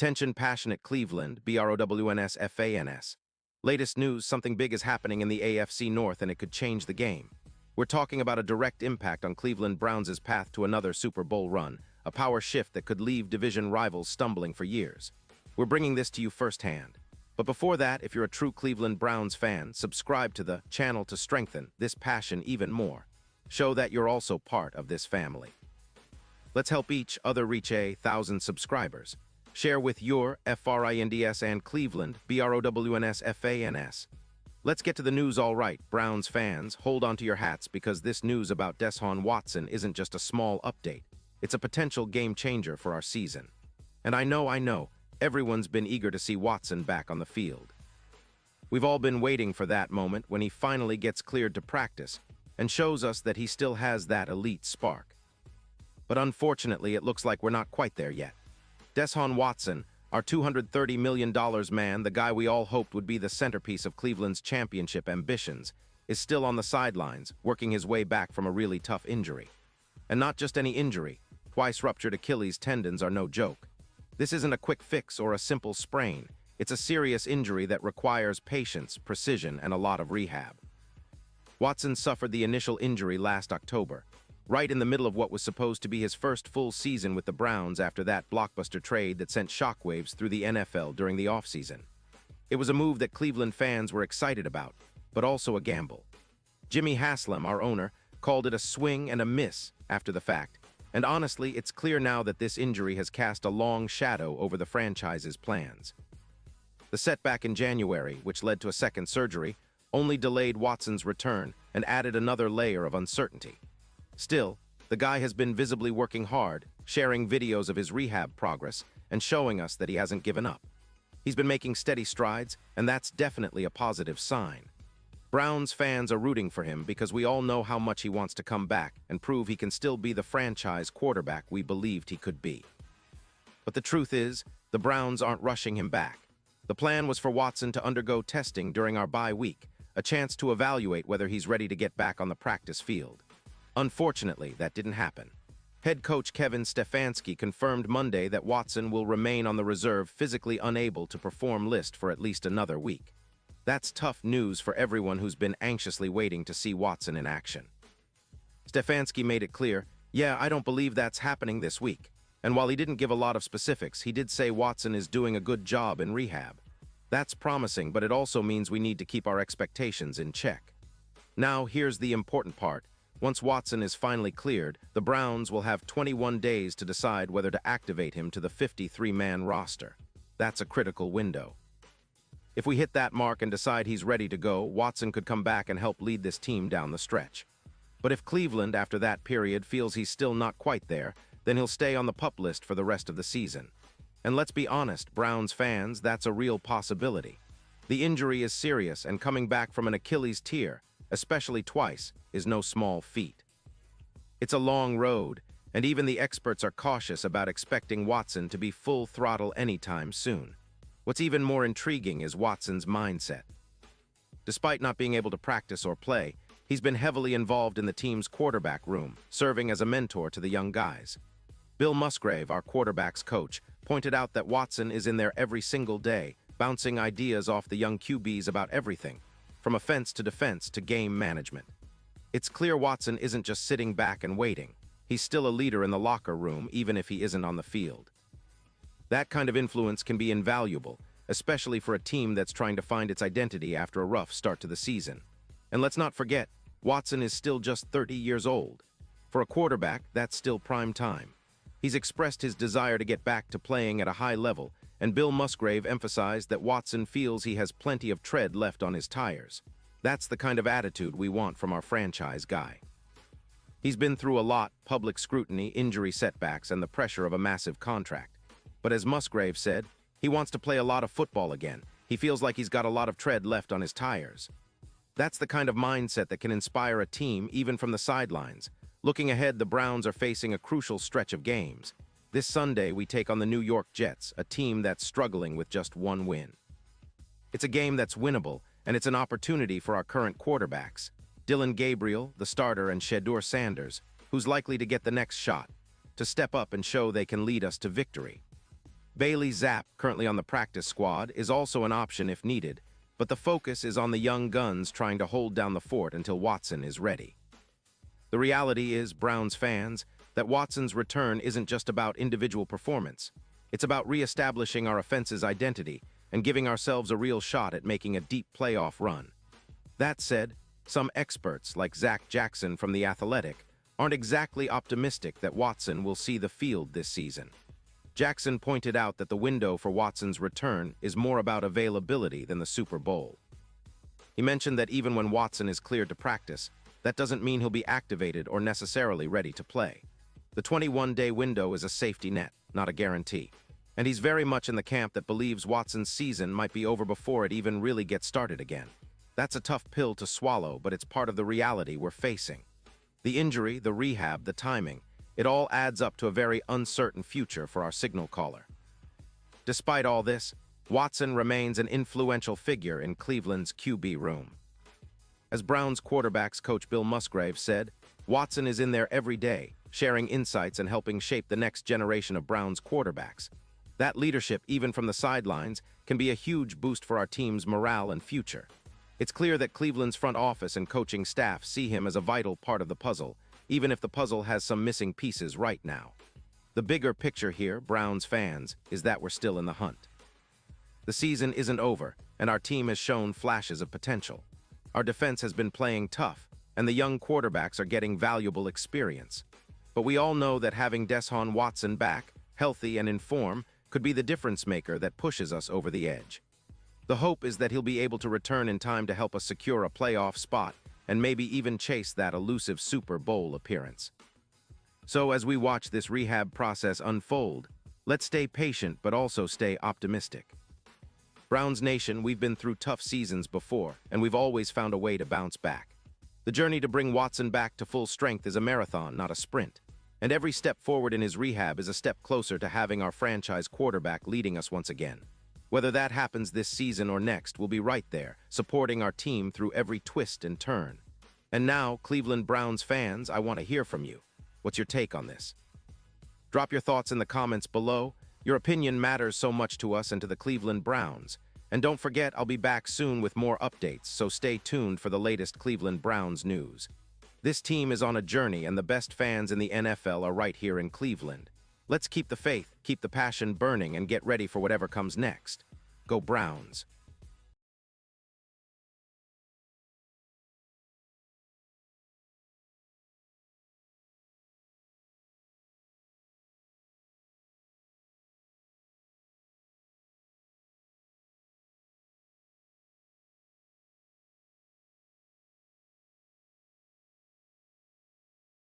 Attention passionate Cleveland, BROWNS. Latest news, something big is happening in the AFC North and it could change the game. We're talking about a direct impact on Cleveland Browns' path to another Super Bowl run, a power shift that could leave division rivals stumbling for years. We're bringing this to you firsthand. But before that, if you're a true Cleveland Browns fan, subscribe to the channel to strengthen this passion even more. Show that you're also part of this family. Let's help each other reach 1,000 subscribers. Share with your FRINDS and Cleveland, BROWNS. Let's get to the news. All right, Browns fans, hold on to your hats because this news about Deshaun Watson isn't just a small update. It's a potential game changer for our season. And I know, everyone's been eager to see Watson back on the field. We've all been waiting for that moment when he finally gets cleared to practice and shows us that he still has that elite spark. But unfortunately, it looks like we're not quite there yet. Deshaun Watson, our $230 million man, the guy we all hoped would be the centerpiece of Cleveland's championship ambitions, is still on the sidelines, working his way back from a really tough injury. And not just any injury. Twice ruptured Achilles tendons are no joke. This isn't a quick fix or a simple sprain. It's a serious injury that requires patience, precision, and a lot of rehab. Watson suffered the initial injury last October, right in the middle of what was supposed to be his first full season with the Browns after that blockbuster trade that sent shockwaves through the NFL during the offseason. It was a move that Cleveland fans were excited about, but also a gamble. Jimmy Haslam, our owner, called it a swing and a miss after the fact, and honestly, it's clear now that this injury has cast a long shadow over the franchise's plans. The setback in January, which led to a second surgery, only delayed Watson's return and added another layer of uncertainty. Still, the guy has been visibly working hard, sharing videos of his rehab progress and showing us that he hasn't given up. He's been making steady strides, and that's definitely a positive sign. Browns fans are rooting for him because we all know how much he wants to come back and prove he can still be the franchise quarterback we believed he could be. But the truth is, the Browns aren't rushing him back. The plan was for Watson to undergo testing during our bye week, a chance to evaluate whether he's ready to get back on the practice field. Unfortunately, that didn't happen. Head coach Kevin Stefanski confirmed Monday that Watson will remain on the reserve physically unable to perform list for at least another week. That's tough news for everyone who's been anxiously waiting to see Watson in action. Stefanski made it clear, "Yeah, I don't believe that's happening this week." And while he didn't give a lot of specifics, he did say Watson is doing a good job in rehab. That's promising, but it also means we need to keep our expectations in check. Now, here's the important part. Once Watson is finally cleared, the Browns will have 21 days to decide whether to activate him to the 53-man roster. That's a critical window. If we hit that mark and decide he's ready to go, Watson could come back and help lead this team down the stretch. But if Cleveland, after that period, feels he's still not quite there, then he'll stay on the PUP list for the rest of the season. And let's be honest, Browns fans, that's a real possibility. The injury is serious, and coming back from an Achilles tear, especially twice, is no small feat. It's a long road, and even the experts are cautious about expecting Watson to be full throttle anytime soon. What's even more intriguing is Watson's mindset. Despite not being able to practice or play, he's been heavily involved in the team's quarterback room, serving as a mentor to the young guys. Bill Musgrave, our quarterback's coach, pointed out that Watson is in there every single day, bouncing ideas off the young QBs about everything, from offense to defense to game management. It's clear Watson isn't just sitting back and waiting. He's still a leader in the locker room, even if he isn't on the field. That kind of influence can be invaluable, especially for a team that's trying to find its identity after a rough start to the season. And let's not forget, Watson is still just 30 years old. For a quarterback, that's still prime time. He's expressed his desire to get back to playing at a high level, and Bill Musgrave emphasized that Watson feels he has plenty of tread left on his tires. That's the kind of attitude we want from our franchise guy. He's been through a lot: public scrutiny, injury setbacks, and the pressure of a massive contract. But as Musgrave said, he wants to play a lot of football again. He feels like he's got a lot of tread left on his tires. That's the kind of mindset that can inspire a team even from the sidelines. Looking ahead, the Browns are facing a crucial stretch of games. This Sunday, we take on the New York Jets, a team that's struggling with just one win. It's a game that's winnable, and it's an opportunity for our current quarterbacks, Dylan Gabriel, the starter, and Shedeur Sanders, who's likely to get the next shot, to step up and show they can lead us to victory. Bailey Zapp, currently on the practice squad, is also an option if needed, but the focus is on the young guns trying to hold down the fort until Watson is ready. The reality is, Browns fans, that Watson's return isn't just about individual performance. It's about reestablishing our offense's identity and giving ourselves a real shot at making a deep playoff run. That said, some experts, like Zach Jackson from The Athletic, aren't exactly optimistic that Watson will see the field this season. Jackson pointed out that the window for Watson's return is more about availability than the Super Bowl. He mentioned that even when Watson is cleared to practice, that doesn't mean he'll be activated or necessarily ready to play. The 21-day window is a safety net, not a guarantee. And he's very much in the camp that believes Watson's season might be over before it even really gets started again. That's a tough pill to swallow, but it's part of the reality we're facing. The injury, the rehab, the timing, it all adds up to a very uncertain future for our signal caller. Despite all this, Watson remains an influential figure in Cleveland's QB room. As Browns quarterbacks coach Bill Musgrave said, Watson is in there every day, sharing insights and helping shape the next generation of Browns quarterbacks. That leadership, even from the sidelines, can be a huge boost for our team's morale and future. It's clear that Cleveland's front office and coaching staff see him as a vital part of the puzzle, even if the puzzle has some missing pieces right now. The bigger picture here, Browns fans, is that we're still in the hunt. The season isn't over, and our team has shown flashes of potential. Our defense has been playing tough, and the young quarterbacks are getting valuable experience. But we all know that having Deshaun Watson back, healthy and in form, could be the difference maker that pushes us over the edge. The hope is that he'll be able to return in time to help us secure a playoff spot and maybe even chase that elusive Super Bowl appearance. So as we watch this rehab process unfold, let's stay patient but also stay optimistic. Browns Nation, we've been through tough seasons before, and we've always found a way to bounce back. The journey to bring Watson back to full strength is a marathon, not a sprint. And every step forward in his rehab is a step closer to having our franchise quarterback leading us once again. Whether that happens this season or next, we'll be right there, supporting our team through every twist and turn. And now, Cleveland Browns fans, I want to hear from you. What's your take on this? Drop your thoughts in the comments below. Your opinion matters so much to us and to the Cleveland Browns. And don't forget, I'll be back soon with more updates, so stay tuned for the latest Cleveland Browns news. This team is on a journey, and the best fans in the NFL are right here in Cleveland. Let's keep the faith, keep the passion burning, and get ready for whatever comes next. Go Browns!